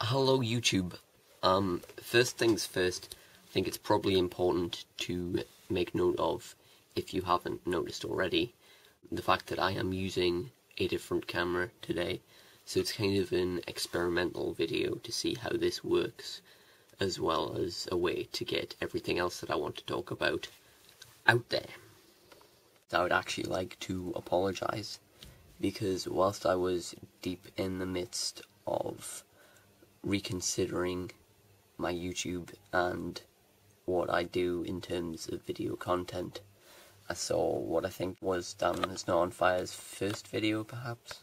Hello YouTube. First things first, I think it's probably important to make note of, if you haven't noticed already, the fact that I am using a different camera today. So it's kind of an experimental video to see how this works, as well as a way to get everything else that I want to talk about out there. I would actually like to apologise, because whilst I was deep in the midst of reconsidering my YouTube and what I do in terms of video content, I saw what I think was Dan Is Not On Fire's first video, perhaps.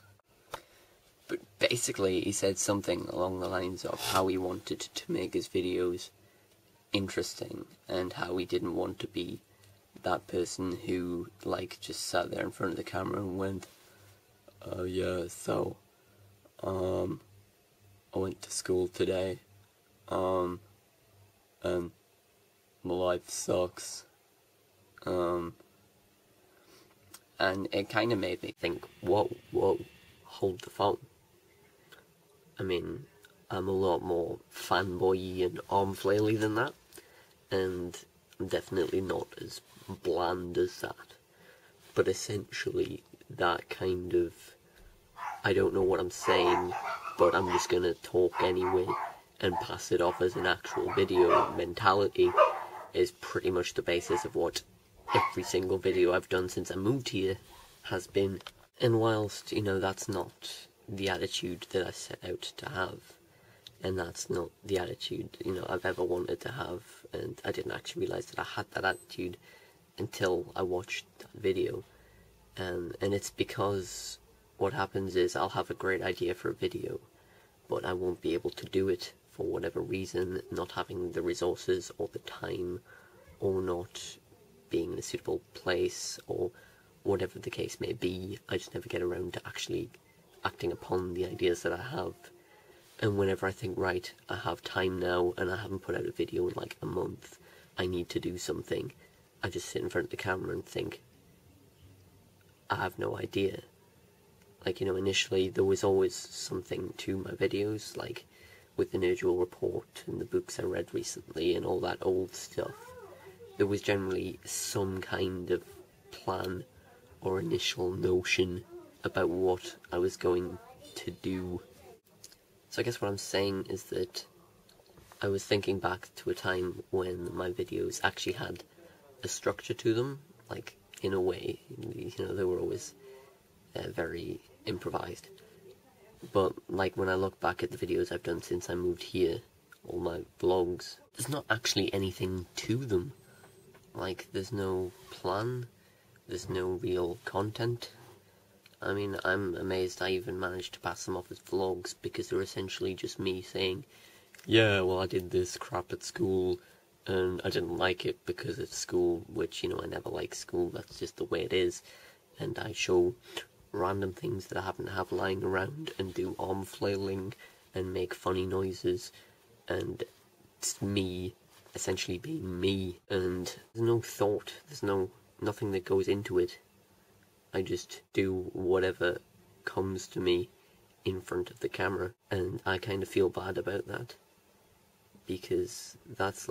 But basically he said something along the lines of how he wanted to make his videos interesting, and how he didn't want to be that person who, like, just sat there in front of the camera and went, yeah, so, I went to school today, and my life sucks, and it kind of made me think, whoa, hold the phone. I mean, I'm a lot more fanboy-y and arm-flaily than that, and I'm definitely not as bland as that, but essentially that kind of, I don't know what I'm saying, but I'm just gonna talk anyway and pass it off as an actual video mentality is pretty much the basis of what every single video I've done since I moved here has been. And whilst, you know, that's not the attitude that I set out to have, and that's not the attitude, you know, I've ever wanted to have, and I didn't actually realise that I had that attitude until I watched that video, and it's because what happens is I'll have a great idea for a video, but I won't be able to do it for whatever reason, not having the resources or the time, or not being in a suitable place, or whatever the case may be. I just never get around to actually acting upon the ideas that I have. And whenever I think, right, I have time now, and I haven't put out a video in like a month, I need to do something, I just sit in front of the camera and think, I have no idea. Like, you know, initially there was always something to my videos, like with the Nerdule Report and the books I read recently and all that old stuff. There was generally some kind of plan or initial notion about what I was going to do. So I guess what I'm saying is that I was thinking back to a time when my videos actually had a structure to them, like, in a way, you know, they were always very improvised. But, like, when I look back at the videos I've done since I moved here, all my vlogs, there's not actually anything to them. Like, there's no plan, there's no real content. I mean, I'm amazed I even managed to pass them off as vlogs, because they're essentially just me saying, yeah, well, I did this crap at school, and I didn't like it because it's school, which, you know, I never like school, that's just the way it is, and I show random things that I happen to have lying around, and do arm flailing, and make funny noises, and it's me, essentially being me, and there's no thought, there's nothing that goes into it. I just do whatever comes to me in front of the camera, and I kind of feel bad about that, because that's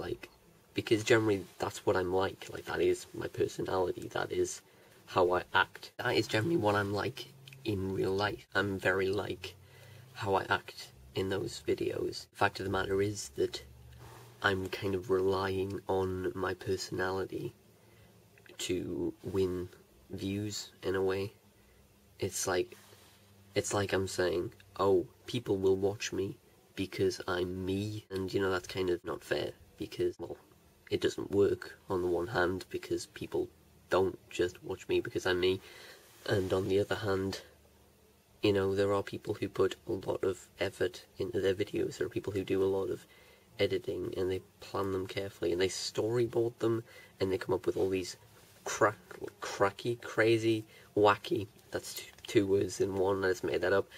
because generally that's what I'm like that is my personality, that is how I act, that is generally what I'm like in real life. I'm very like how I act in those videos. The fact of the matter is that I'm kind of relying on my personality to win views in a way. It's like I'm saying, oh, people will watch me because I'm me, and, you know, that's kind of not fair, because, well, it doesn't work on the one hand, because people don't just watch me because I'm me, and on the other hand, you know, there are people who put a lot of effort into their videos. There are people who do a lot of editing, and they plan them carefully, and they storyboard them, and they come up with all these cracky, crazy, wacky, that's two words in one, I just made that up,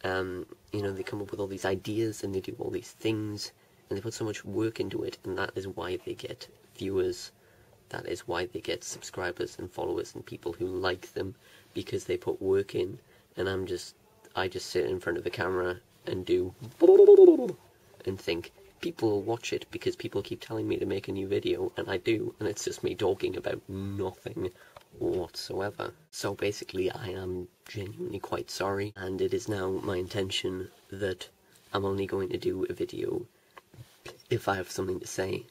you know, they come up with all these ideas, and they do all these things, and they put so much work into it, and that is why they get viewers, that is why they get subscribers and followers and people who like them, because they put work in, and I just sit in front of the camera and do and think, people will watch it because people keep telling me to make a new video, and I do, and it's just me talking about nothing whatsoever. So basically, I am genuinely quite sorry, and it is now my intention that I'm only going to do a video if I have something to say,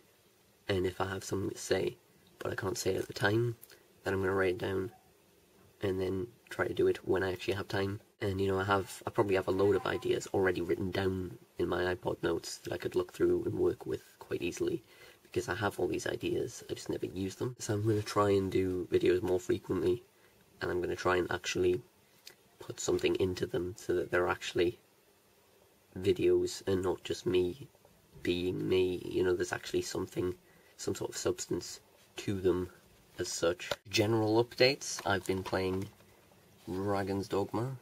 and if I have something to say, but I can't say it at the time, then I'm going to write it down, and then try to do it when I actually have time. And you know, I probably have a load of ideas already written down in my iPod notes that I could look through and work with quite easily, because I have all these ideas, I just never use them. So I'm going to try and do videos more frequently, and I'm going to try and actually put something into them so that they're actually videos and not just me being me. You know, there's actually something, some sort of substance to them as such. General updates, I've been playing Dragon's Dogma.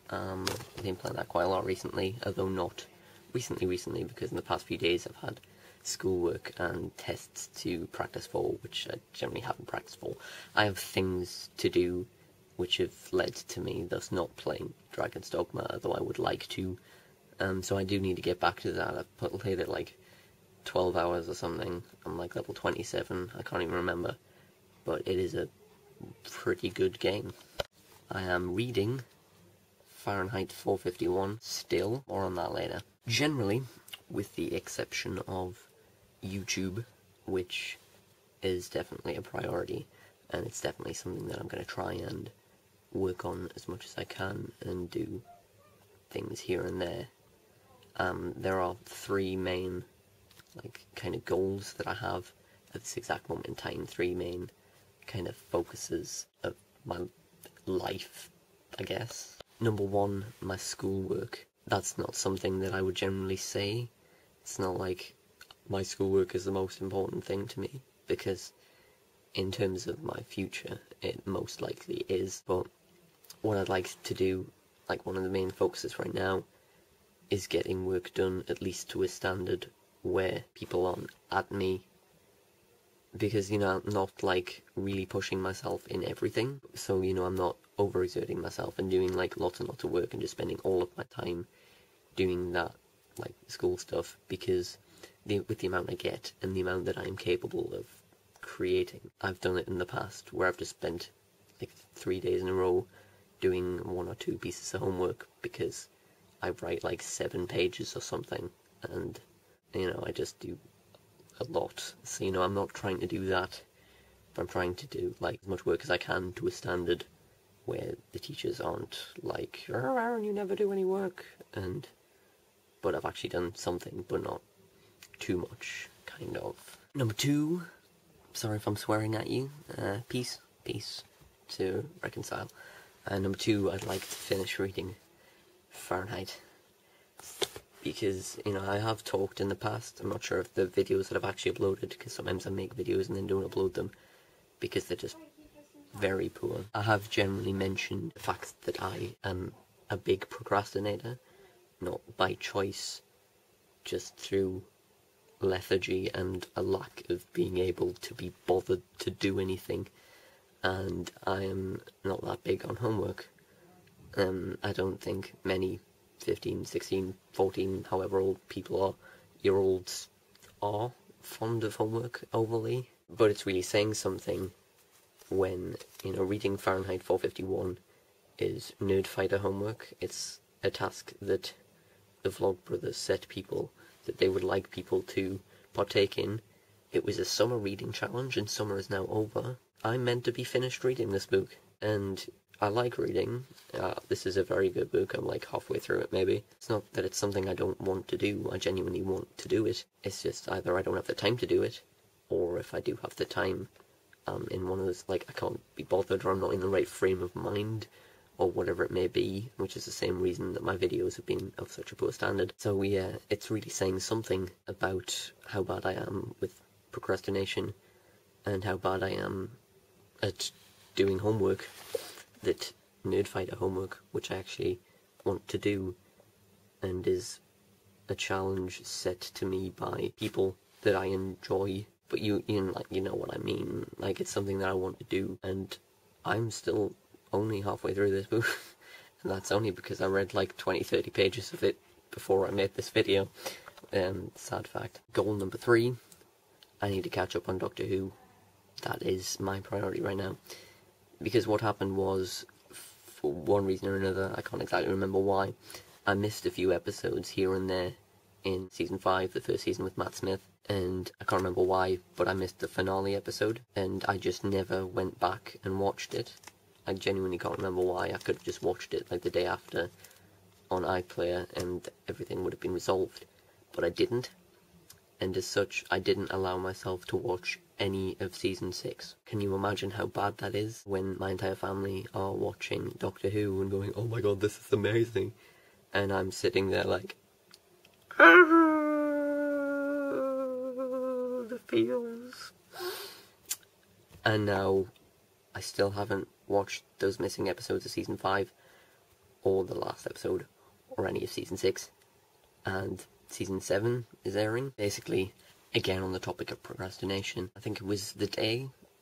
I've been playing that quite a lot recently, although not recently, because in the past few days I've had schoolwork and tests to practice for, which I generally haven't practiced for. I have things to do which have led to me thus not playing Dragon's Dogma, although I would like to. So I do need to get back to that. I've played it like 12 hours or something. I'm like level 27, I can't even remember. But it is a pretty good game. I am reading Fahrenheit 451 still, more on that later. Generally, with the exception of YouTube, which is definitely a priority, and it's definitely something that I'm going to try and work on as much as I can and do things here and there. There are three main, like, kind of goals that I have at this exact moment in time, three main kind of focuses of my life, I guess. Number one, my schoolwork. That's not something that I would generally say. It's not like my schoolwork is the most important thing to me, because in terms of my future, it most likely is. But what I'd like to do, like one of the main focuses right now, is getting work done at least to a standard where people aren't at me, because, you know, I'm not, like, really pushing myself in everything, so, you know, I'm not overexerting myself and doing, like, lots and lots of work and just spending all of my time doing that, like, school stuff, because with the amount I get and the amount that I'm capable of creating, I've done it in the past where I've just spent, like, 3 days in a row doing 1 or 2 pieces of homework, because I write, like, 7 pages or something, and, you know, I just do a lot. So, you know, I'm not trying to do that, but I'm trying to do, like, as much work as I can to a standard where the teachers aren't like, "Oh, Aaron, you never do any work," but I've actually done something, but not too much, kind of. Number two, sorry if I'm swearing at you, peace to reconcile. Number two, I'd like to finish reading Fahrenheit, because, you know, I have talked in the past, I'm not sure if the videos that I've actually uploaded, because sometimes I make videos and then don't upload them, because they're just very poor. I have generally mentioned the fact that I am a big procrastinator, not by choice, just through lethargy and a lack of being able to be bothered to do anything, and I am not that big on homework. I don't think many 15, 16, 14, however old people are, year olds are fond of homework overly, but it's really saying something when, you know, reading Fahrenheit 451 is nerdfighter homework. It's a task that the Vlogbrothers set people that they would like people to partake in. It was a summer reading challenge, and summer is now over. I'm meant to be finished reading this book, and I like reading. This is a very good book. I'm like halfway through it, maybe. It's not that it's something I don't want to do. I genuinely want to do it. It's just either I don't have the time to do it, or if I do have the time, in one of those, like, I can't be bothered, or I'm not in the right frame of mind, or whatever it may be, which is the same reason that my videos have been of such a poor standard. So yeah, it's really saying something about how bad I am with procrastination, and how bad I am at doing homework, that nerdfighter homework, which I actually want to do, and is a challenge set to me by people that I enjoy. But you know what I mean. Like, it's something that I want to do, and I'm still only halfway through this book, and that's only because I read like 20-30 pages of it before I made this video. Sad fact. Goal number 3, I need to catch up on Doctor Who. That is my priority right now. Because what happened was, for one reason or another, I can't exactly remember why, I missed a few episodes here and there in season 5, the first season with Matt Smith, and I can't remember why, but I missed the finale episode, and I just never went back and watched it. I genuinely can't remember why. I could have just watched it like the day after on iPlayer and everything would have been resolved, but I didn't, and as such I didn't allow myself to watch any of season 6. Can you imagine how bad that is when my entire family are watching Doctor Who and going, oh my god, this is amazing, and I'm sitting there like, the feels. And now I still haven't watched those missing episodes of season 5 or the last episode or any of season 6, and season 7 is airing. Basically, again on the topic of procrastination, I think it was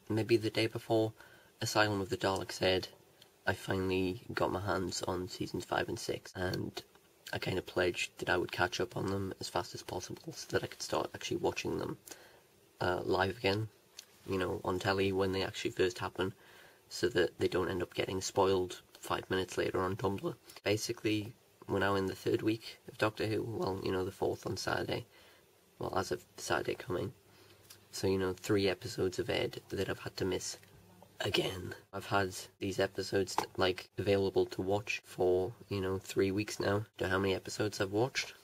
maybe the day before Asylum of the Daleks aired, I finally got my hands on seasons 5 and 6, and I kind of pledged that I would catch up on them as fast as possible so that I could start actually watching them live again, you know, on telly when they actually first happen, so that they don't end up getting spoiled 5 minutes later on Tumblr. Basically, we're now in the 3rd week of Doctor Who, well, you know, the 4th on Saturday, well, as of Saturday coming, so, you know, 3 episodes have aired that I've had to miss again. I've had these episodes, like, available to watch for, you know, 3 weeks now. Do you know how many episodes I've watched?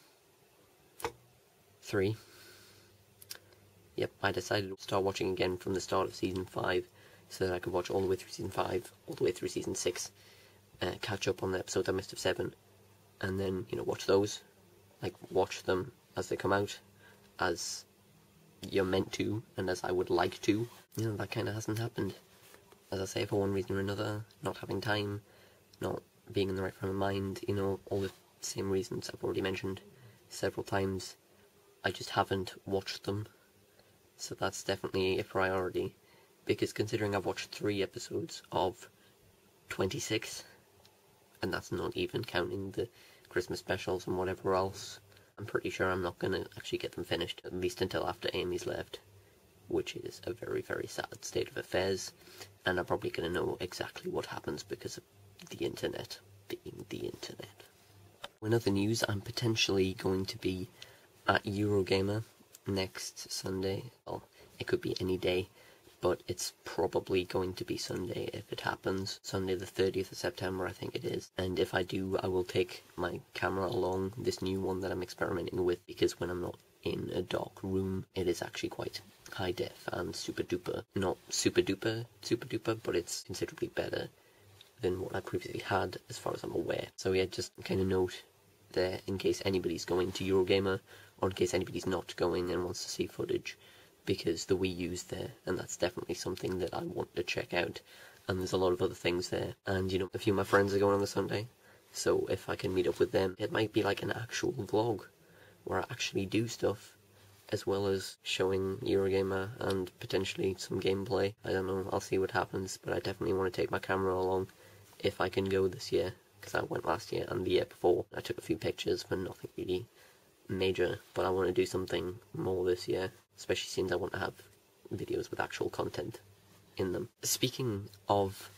3. Yep, I decided to start watching again from the start of season 5, so that I could watch all the way through season 5, all the way through season 6, catch up on the episodes I missed of 7, and then, you know, watch those, like, watch them as they come out, as you're meant to, and as I would like to. You know, that kind of hasn't happened. As I say, for one reason or another, not having time, not being in the right frame of mind, you know, all the same reasons I've already mentioned several times. I just haven't watched them, so that's definitely a priority, because considering I've watched 3 episodes of 26, and that's not even counting the Christmas specials and whatever else, I'm pretty sure I'm not going to actually get them finished, at least until after Amy's left, which is a very, very sad state of affairs, and I'm probably going to know exactly what happens because of the internet being the internet. In other news, I'm potentially going to be at Eurogamer next Sunday. Well, it could be any day, but it's probably going to be Sunday if it happens. Sunday the 30th of September, I think it is. And if I do, I will take my camera along, this new one that I'm experimenting with, because when I'm not in a dark room, it is actually quite high def and super duper. Not super duper, but it's considerably better than what I previously had, as far as I'm aware. So yeah, just kind of note there in case anybody's going to Eurogamer, or in case anybody's not going and wants to see footage, because the Wii U's there, and that's definitely something that I want to check out, and there's a lot of other things there, and, you know, a few of my friends are going on the Sunday, so if I can meet up with them, it might be like an actual vlog, where I actually do stuff, as well as showing Eurogamer and potentially some gameplay. I don't know, I'll see what happens, but I definitely want to take my camera along if I can go this year, because I went last year and the year before. I took a few pictures, but nothing really major, but I want to do something more this year, especially since I want to have videos with actual content in them. Speaking of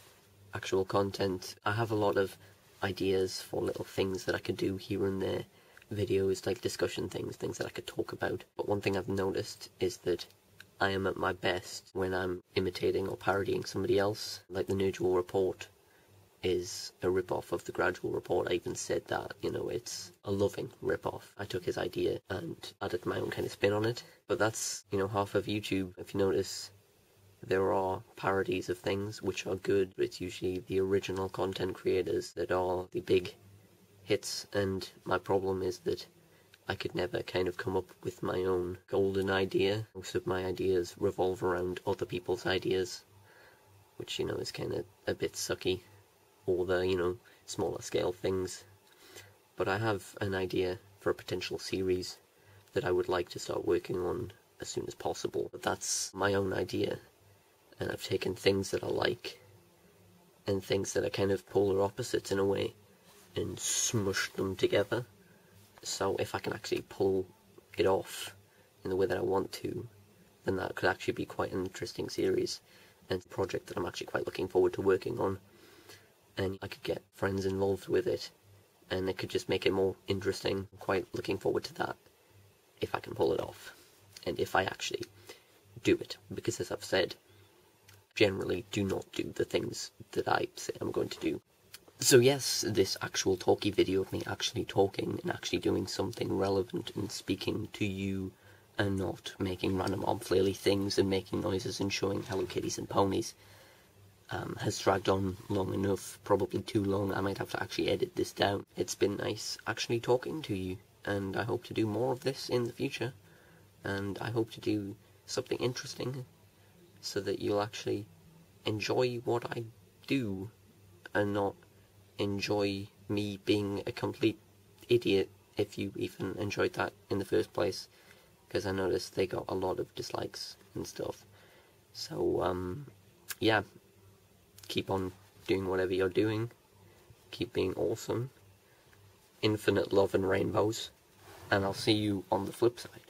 actual content, I have a lot of ideas for little things that I could do here and there, videos, like discussion things that I could talk about, but one thing I've noticed is that I am at my best when I'm imitating or parodying somebody else, like the Nerdual Report is a rip-off of the Gradual Report. I even said that, you know, it's a loving rip-off. I took his idea and added my own kind of spin on it. But that's, you know, half of YouTube. If you notice, there are parodies of things which are good, but it's usually the original content creators that are the big hits, and my problem is that I could never kind of come up with my own golden idea. Most of my ideas revolve around other people's ideas, which, you know, is kind of a bit sucky. Or the, you know, smaller scale things. But I have an idea for a potential series that I would like to start working on as soon as possible. But that's my own idea, and I've taken things that I like and things that are kind of polar opposites in a way and smushed them together. So if I can actually pull it off in the way that I want to, then that could actually be quite an interesting series and a project that I'm actually quite looking forward to working on. And I could get friends involved with it, and it could just make it more interesting. I'm quite looking forward to that, if I can pull it off, and if I actually do it, because as I've said, generally do not do the things that I say I'm going to do. So yes, this actual talky video of me actually talking and actually doing something relevant and speaking to you, and not making random arm-flaily things and making noises and showing Hello Kitties and ponies, has dragged on long enough, probably too long. I might have to actually edit this down. It's been nice actually talking to you, and I hope to do more of this in the future, and I hope to do something interesting so that you'll actually enjoy what I do and not enjoy me being a complete idiot, if you even enjoyed that in the first place, because I noticed they got a lot of dislikes and stuff. So, yeah, keep on doing whatever you're doing, keep being awesome, infinite love and rainbows, and I'll see you on the flip side.